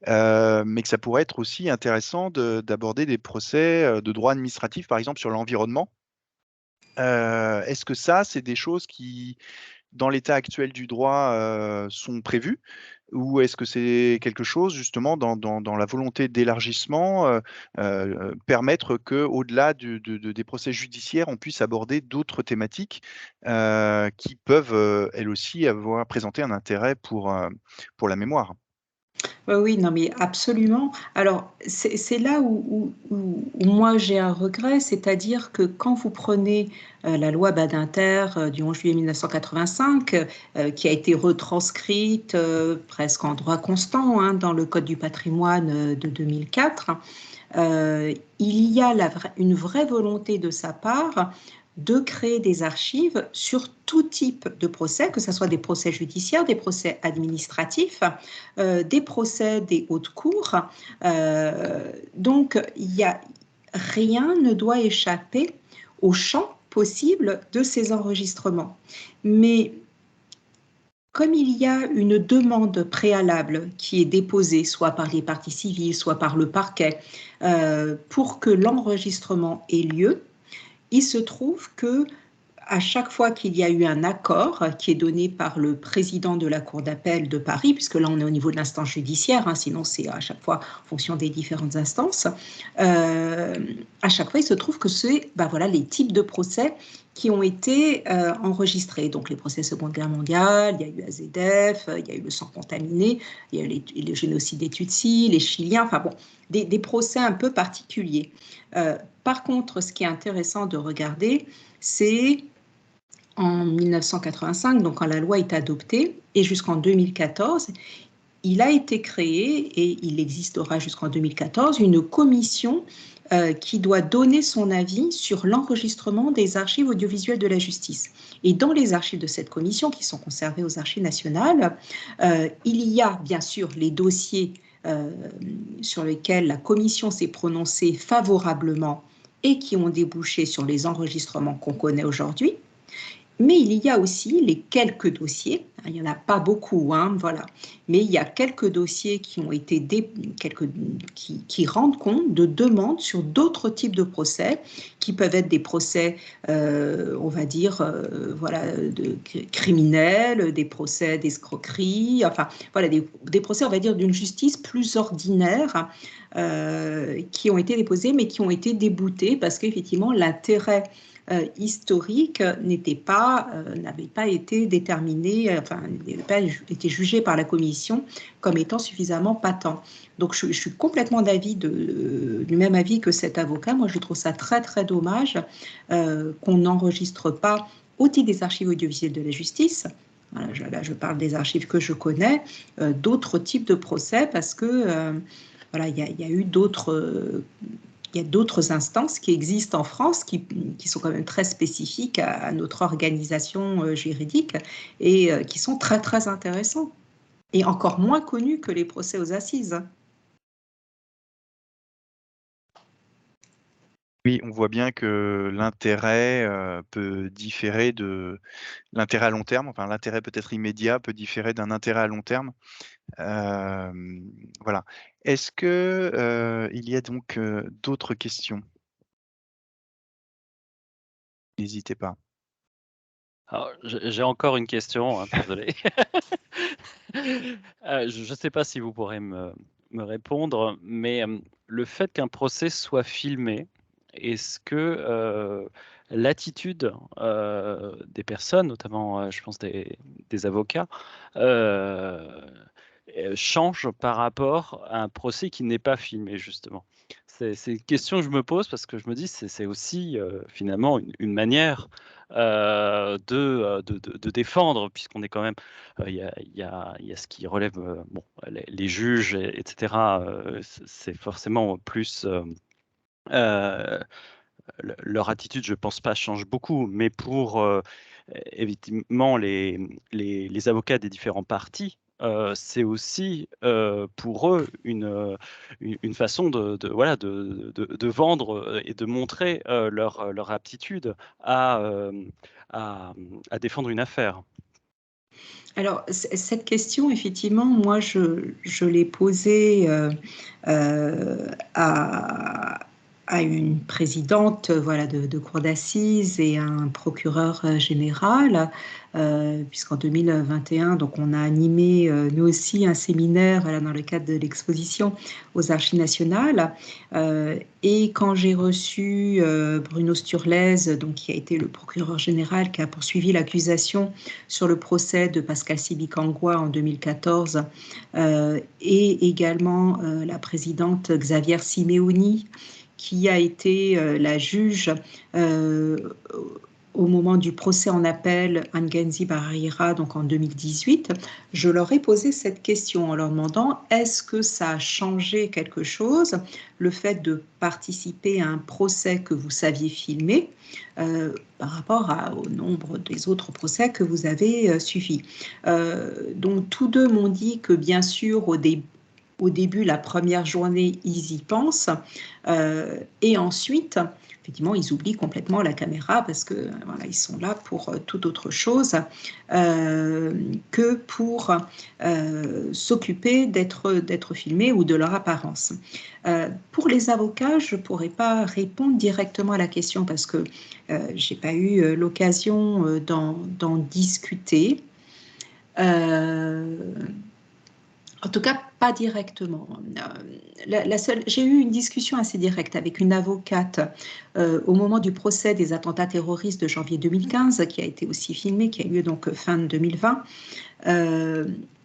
mais que ça pourrait être aussi intéressant d'aborder des procès de droit administratif, par exemple sur l'environnement. Est-ce que ça, c'est des choses qui, dans l'état actuel du droit, sont prévues? Ou est-ce que c'est quelque chose, justement, dans la volonté d'élargissement, permettre qu'au-delà des procès judiciaires, on puisse aborder d'autres thématiques qui peuvent, elles aussi, présenter un intérêt pour la mémoire? Oui, non, mais absolument. Alors, c'est là où moi j'ai un regret, c'est-à-dire que quand vous prenez la loi Badinter du 11 juillet 1985, qui a été retranscrite presque en droit constant hein, dans le Code du patrimoine de 2004, il y a une vraie volonté de sa part de créer des archives sur tout type de procès, que ce soit des procès judiciaires, des procès administratifs, des procès des hautes cours. Donc, rien ne doit échapper au champ possible de ces enregistrements. Mais comme il y a une demande préalable qui est déposée soit par les parties civiles, soit par le parquet, pour que l'enregistrement ait lieu, il se trouve que à chaque fois qu'il y a eu un accord qui est donné par le président de la Cour d'appel de Paris, puisque là on est au niveau de l'instance judiciaire, hein, sinon c'est à chaque fois en fonction des différentes instances, à chaque fois il se trouve que c'est voilà, les types de procès qui ont été enregistrés. Donc les procès Seconde Guerre mondiale, il y a eu AZF, il y a eu le sang contaminé, il y a eu le génocide des Tutsis, les Chiliens, enfin bon, des procès un peu particuliers. Par contre, ce qui est intéressant de regarder, c'est en 1985, donc quand la loi est adoptée, et jusqu'en 2014, il a été créé, et il existera jusqu'en 2014, une commission qui doit donner son avis sur l'enregistrement des archives audiovisuelles de la justice. Et dans les archives de cette commission, qui sont conservées aux archives nationales, il y a bien sûr les dossiers sur lesquels la commission s'est prononcée favorablement et qui ont débouché sur les enregistrements qu'on connaît aujourd'hui. Mais il y a aussi les quelques dossiers, il n'y en a pas beaucoup, voilà, mais il y a quelques dossiers qui ont été qui rendent compte de demandes sur d'autres types de procès, qui peuvent être des procès, on va dire, voilà, criminels, des procès d'escroquerie, enfin, voilà, des procès, on va dire, d'une justice plus ordinaire, qui ont été déposés, mais qui ont été déboutés parce qu'effectivement, l'intérêt historique n'avait pas été déterminé, enfin, n'avait pas été jugé par la commission comme étant suffisamment patent. Donc, je suis complètement du même avis que cet avocat. Moi, je trouve ça très, très dommage qu'on n'enregistre pas, au titre des archives audiovisuelles de la justice, là, je parle des archives que je connais, d'autres types de procès parce que, voilà, il y a eu d'autres... il y a d'autres instances qui existent en France qui sont quand même très spécifiques à notre organisation juridique et qui sont très, très intéressants et encore moins connus que les procès aux assises. Oui, on voit bien que l'intérêt peut différer de l'intérêt à long terme, enfin l'intérêt peut-être immédiat peut différer d'un intérêt à long terme. Voilà. Est-ce que il y a donc d'autres questions? N'hésitez pas. Alors, j'ai encore une question, désolé. Je ne sais pas si vous pourrez me répondre, mais le fait qu'un procès soit filmé, est-ce que l'attitude des personnes, notamment je pense des avocats, change par rapport à un procès qui n'est pas filmé, justement? C'est une question que je me pose parce que je me dis c'est aussi finalement une manière de défendre, puisqu'on est quand même, il y a ce qui relève, bon, les juges, etc. C'est forcément plus, leur attitude, je pense pas, change beaucoup, mais pour évidemment les avocats des différents partis, c'est aussi pour eux une façon voilà, de vendre et de montrer leur aptitude à défendre une affaire. Alors, cette question, effectivement, moi, je l'ai posée à une présidente, voilà, de cour d'assises et à un procureur général, puisqu'en 2021, donc, on a animé, nous aussi, un séminaire, voilà, dans le cadre de l'exposition aux Archives nationales. Et quand j'ai reçu Bruno Sturlez, donc, qui a été le procureur général, qui a poursuivi l'accusation sur le procès de Pascal Sibicangua en 2014, et également la présidente Xavière Simeoni, qui a été la juge au moment du procès en appel Angenzi Barreira, donc en 2018, je leur ai posé cette question en leur demandant est-ce que ça a changé quelque chose, le fait de participer à un procès que vous saviez filmer par rapport au nombre des autres procès que vous avez suivis. Donc tous deux m'ont dit que bien sûr au début, la première journée, ils y pensent. Et ensuite, effectivement, ils oublient complètement la caméra parce que voilà, ils sont là pour toute autre chose que pour s'occuper d'être filmés ou de leur apparence. Pour les avocats, je ne pourrais pas répondre directement à la question parce que je n'ai pas eu l'occasion d'en discuter. En tout cas, pas directement. J'ai eu une discussion assez directe avec une avocate au moment du procès des attentats terroristes de janvier 2015, qui a été aussi filmé, qui a eu lieu donc fin 2020,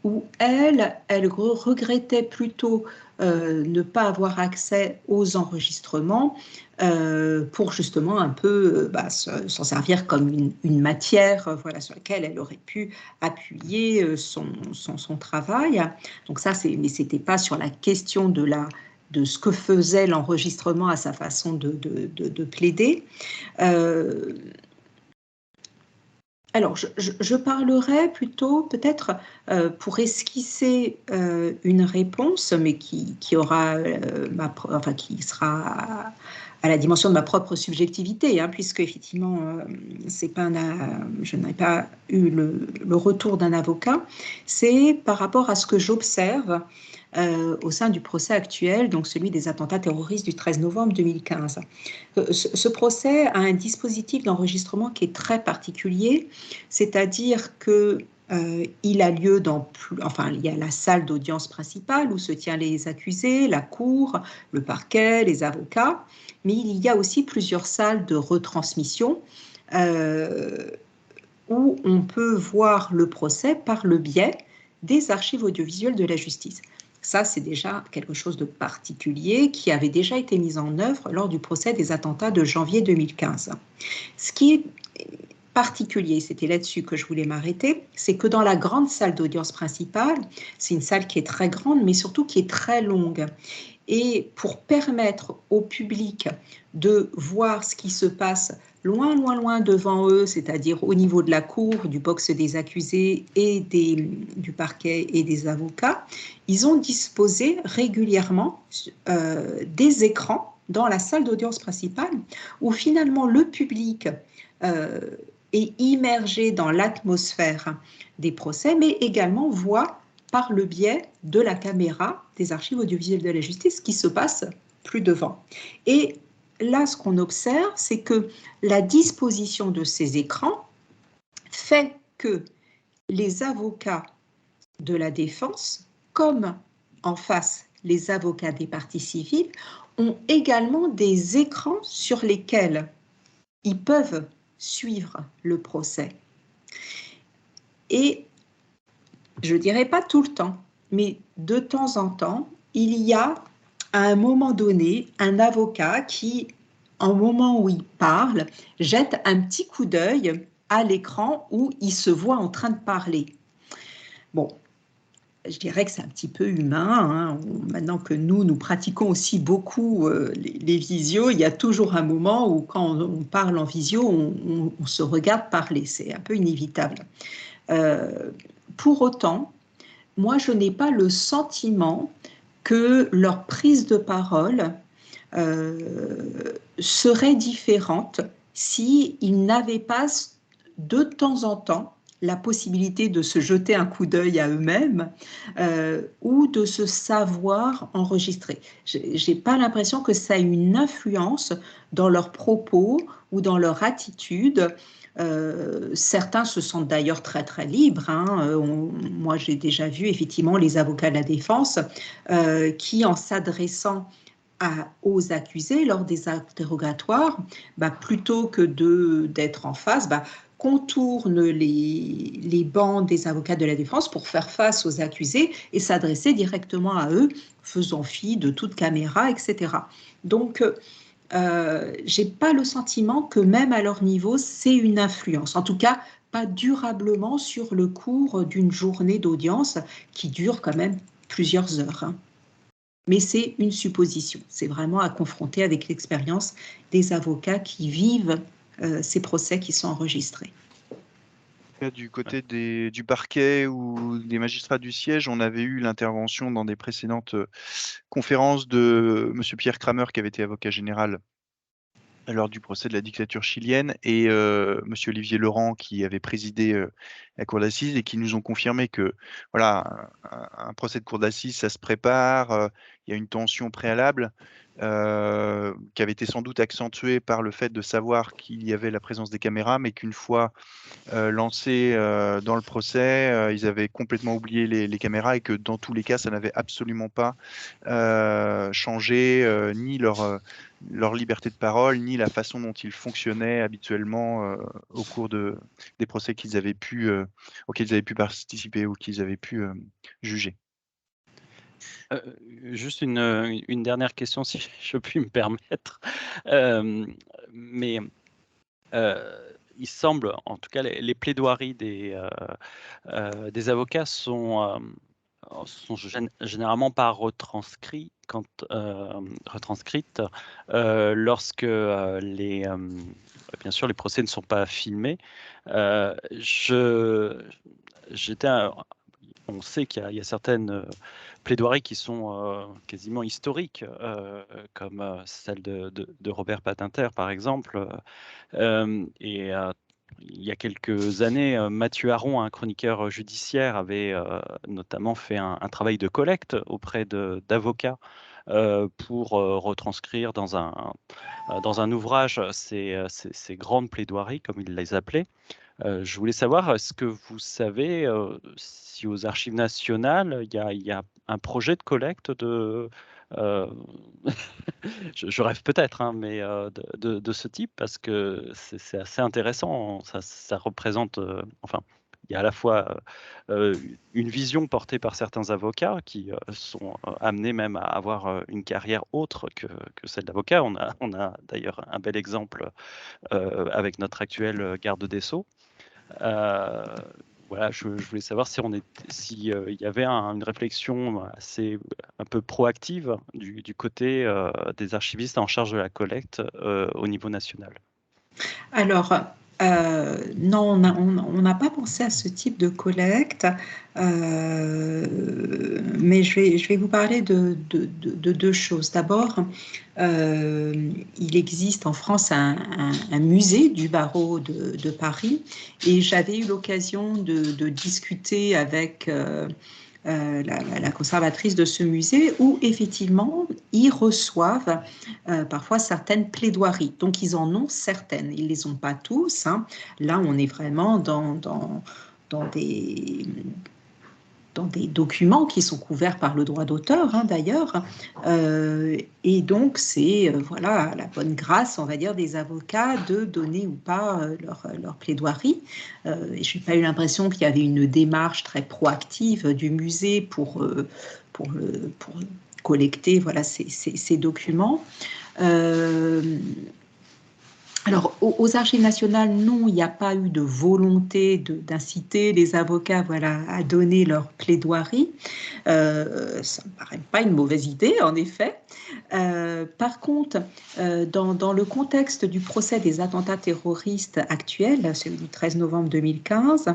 où elle regrettait plutôt ne pas avoir accès aux enregistrements pour justement un peu s'en servir comme une matière voilà, sur laquelle elle aurait pu appuyer son travail. Donc ça, mais ce n'était pas sur la question de ce que faisait l'enregistrement à sa façon de plaider. Alors, je parlerai plutôt peut-être pour esquisser une réponse, mais qui aura, qui sera à la dimension de ma propre subjectivité, hein, puisque effectivement, je n'ai pas eu le retour d'un avocat. C'est par rapport à ce que j'observe au sein du procès actuel, donc celui des attentats terroristes du 13 novembre 2015. Ce procès a un dispositif d'enregistrement qui est très particulier, c'est-à-dire que il a lieu il y a la salle d'audience principale où se tiennent les accusés, la cour, le parquet, les avocats, mais il y a aussi plusieurs salles de retransmission où on peut voir le procès par le biais des archives audiovisuelles de la justice. Ça, c'est déjà quelque chose de particulier qui avait déjà été mis en œuvre lors du procès des attentats de janvier 2015. Ce qui est particulier, c'était là-dessus que je voulais m'arrêter, c'est que dans la grande salle d'audience principale, c'est une salle qui est très grande, mais surtout qui est très longue. Et pour permettre au public de voir ce qui se passe loin, loin, loin devant eux, c'est-à-dire au niveau de la cour, du box des accusés et du parquet et des avocats, ils ont disposé régulièrement des écrans dans la salle d'audience principale où finalement le public est immergé dans l'atmosphère des procès, mais également voit par le biais de la caméra des archives audiovisuelles de la justice ce qui se passe plus devant. Et là, ce qu'on observe, c'est que la disposition de ces écrans fait que les avocats de la défense, comme en face les avocats des parties civiles, ont également des écrans sur lesquels ils peuvent suivre le procès. Et je ne dirais pas tout le temps, mais de temps en temps, il y a à un moment donné un avocat qui, au moment où il parle, jette un petit coup d'œil à l'écran où il se voit en train de parler. Bon, je dirais que c'est un petit peu humain. Hein. Maintenant que nous pratiquons aussi beaucoup les visios, il y a toujours un moment où quand on parle en visio, on se regarde parler. C'est un peu inévitable. Pour autant, moi, je n'ai pas le sentiment que leur prise de parole serait différente s'ils n'avaient pas de temps en temps la possibilité de se jeter un coup d'œil à eux-mêmes ou de se savoir enregistrer. Je n'ai pas l'impression que ça ait une influence dans leurs propos ou dans leur attitude. Certains se sentent d'ailleurs très très libres. Hein. Moi, j'ai déjà vu effectivement les avocats de la défense qui, en s'adressant aux accusés lors des interrogatoires, plutôt que d'être en face, contournent les bancs des avocats de la défense pour faire face aux accusés et s'adresser directement à eux, faisant fi de toute caméra, etc. Donc, j'ai pas le sentiment que même à leur niveau, c'est une influence. En tout cas, pas durablement sur le cours d'une journée d'audience qui dure quand même plusieurs heures. Hein. Mais c'est une supposition. C'est vraiment à confronter avec l'expérience des avocats qui vivent ces procès qui sont enregistrés. Du côté du parquet ou des magistrats du siège, on avait eu l'intervention dans des précédentes conférences de M. Pierre Kramer, qui avait été avocat général lors du procès de la dictature chilienne, et Monsieur Olivier Laurent, qui avait présidé la cour d'assises, et qui nous ont confirmé que voilà, un procès de cour d'assises, ça se prépare, il y a une tension préalable qui avait été sans doute accentuée par le fait de savoir qu'il y avait la présence des caméras, mais qu'une fois lancés dans le procès, ils avaient complètement oublié les caméras, et que dans tous les cas, ça n'avait absolument pas changé ni leur liberté de parole, ni la façon dont ils fonctionnaient habituellement au cours des procès auxquels ils avaient pu participer ou qu'ils avaient pu juger. Juste une dernière question, si je puis me permettre. Mais il semble, en tout cas, les plaidoiries des avocats sont généralement pas retranscrites lorsque bien sûr, les procès ne sont pas filmés. On sait qu'il y a certaines plaidoiries qui sont quasiment historiques, comme celle de Robert Badinter, par exemple. Il y a quelques années, Mathieu Aron, un chroniqueur judiciaire, avait notamment fait un travail de collecte auprès d'avocats pour retranscrire dans un ouvrage ces grandes plaidoiries, comme il les appelait. Je voulais savoir, est-ce que vous savez si aux Archives nationales, il y a un projet de collecte euh, je rêve peut-être, hein, mais de ce type, parce que c'est assez intéressant. Ça représente, enfin, il y a à la fois une vision portée par certains avocats qui sont amenés même à avoir une carrière autre que celle d'avocat. On a d'ailleurs un bel exemple avec notre actuel garde des Sceaux. Voilà, je voulais savoir si y avait une réflexion un peu proactive du côté des archivistes en charge de la collecte au niveau national. Alors, non, on n'a pas pensé à ce type de collecte, mais je vais vous parler de deux choses. D'abord, il existe en France un musée du barreau de Paris, et j'avais eu l'occasion de discuter avec la conservatrice de ce musée, où effectivement ils reçoivent parfois certaines plaidoiries. Donc ils en ont certaines, ils ne les ont pas tous, hein. Là on est vraiment dans des documents qui sont couverts par le droit d'auteur, hein, d'ailleurs. Et donc, c'est voilà, la bonne grâce, on va dire, des avocats de donner ou pas leur plaidoirie. Et je n'ai pas eu l'impression qu'il y avait une démarche très proactive du musée pour collecter voilà, ces documents. Alors, aux Archives nationales, non, il n'y a pas eu de volonté d'inciter les avocats voilà, à donner leur plaidoirie. Ça ne me paraît pas une mauvaise idée, en effet. Par contre, dans le contexte du procès des attentats terroristes actuels, celui du 13 novembre 2015,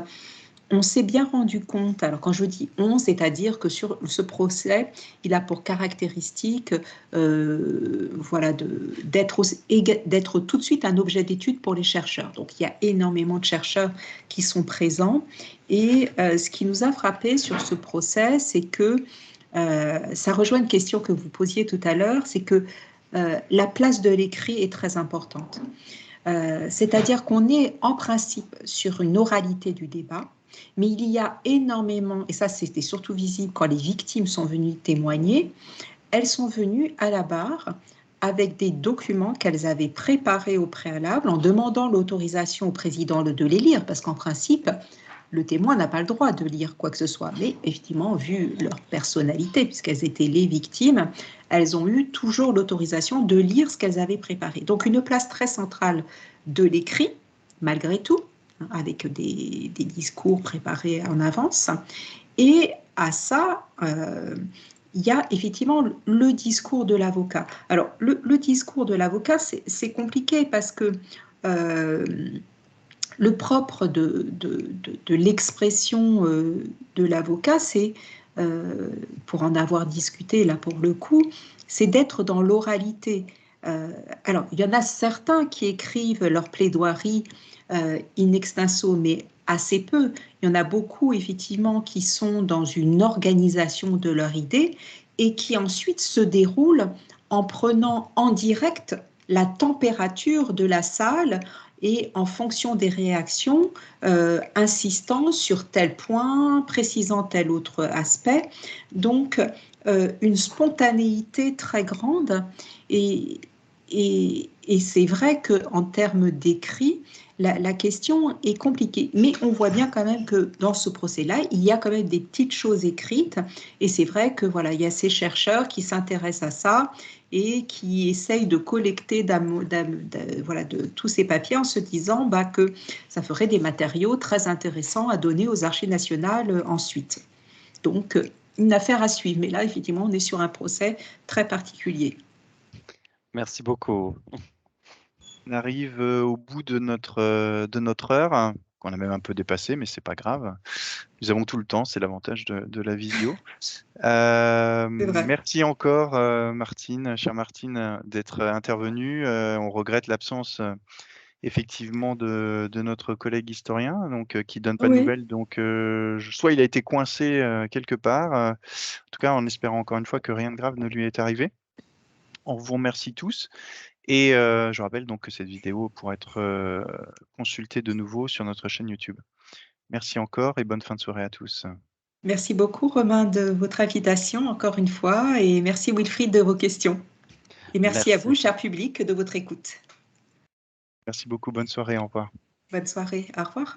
on s'est bien rendu compte, alors quand je dis on, c'est-à-dire que sur ce procès, il a pour caractéristique voilà, d'être tout de suite un objet d'étude pour les chercheurs. Donc il y a énormément de chercheurs qui sont présents, et ce qui nous a frappé sur ce procès, c'est que ça rejoint une question que vous posiez tout à l'heure, c'est que la place de l'écrit est très importante. C'est-à-dire qu'on est en principe sur une oralité du débat, mais il y a énormément, et ça c'était surtout visible quand les victimes sont venues témoigner, elles sont venues à la barre avec des documents qu'elles avaient préparés au préalable en demandant l'autorisation au président de les lire, parce qu'en principe, le témoin n'a pas le droit de lire quoi que ce soit. Mais effectivement, vu leur personnalité, puisqu'elles étaient les victimes, elles ont eu toujours l'autorisation de lire ce qu'elles avaient préparé. Donc une place très centrale de l'écrit, malgré tout, avec des discours préparés en avance. Et à ça, il y a effectivement le discours de l'avocat. Alors, le discours de l'avocat, c'est compliqué parce que le propre de l'expression de l'avocat, c'est, pour en avoir discuté là pour le coup, c'est d'être dans l'oralité. Alors, il y en a certains qui écrivent leur plaidoirie in extenso, mais assez peu. Il y en a beaucoup, effectivement, qui sont dans une organisation de leur idée et qui ensuite se déroulent en prenant en direct la température de la salle et en fonction des réactions, insistant sur tel point, précisant tel autre aspect. Donc, une spontanéité très grande et c'est vrai qu'en termes d'écrit, la question est compliquée. Mais on voit bien quand même que dans ce procès-là, il y a quand même des petites choses écrites. Et c'est vrai que voilà, il y a ces chercheurs qui s'intéressent à ça et qui essayent de collecter voilà, de tous ces papiers en se disant que ça ferait des matériaux très intéressants à donner aux archives nationales ensuite. Donc, une affaire à suivre. Mais là, effectivement, on est sur un procès très particulier. Merci beaucoup. On arrive au bout de notre heure, qu'on a même un peu dépassé, mais c'est pas grave. Nous avons tout le temps, c'est l'avantage de la visio. C'est vrai. Merci encore, Martine, chère Martine, d'être intervenue. On regrette l'absence effectivement de notre collègue historien, donc qui donne pas de Oui. nouvelles. Donc, soit il a été coincé quelque part, en tout cas en espérant encore une fois que rien de grave ne lui est arrivé. On vous remercie tous. Et je rappelle donc que cette vidéo pourra être consultée de nouveau sur notre chaîne YouTube. Merci encore et bonne fin de soirée à tous. Merci beaucoup, Romain, de votre invitation encore une fois, et merci, Wilfried, de vos questions. Et merci à vous, Merci. cher public, de votre écoute. Merci beaucoup, bonne soirée, au revoir. Bonne soirée, au revoir.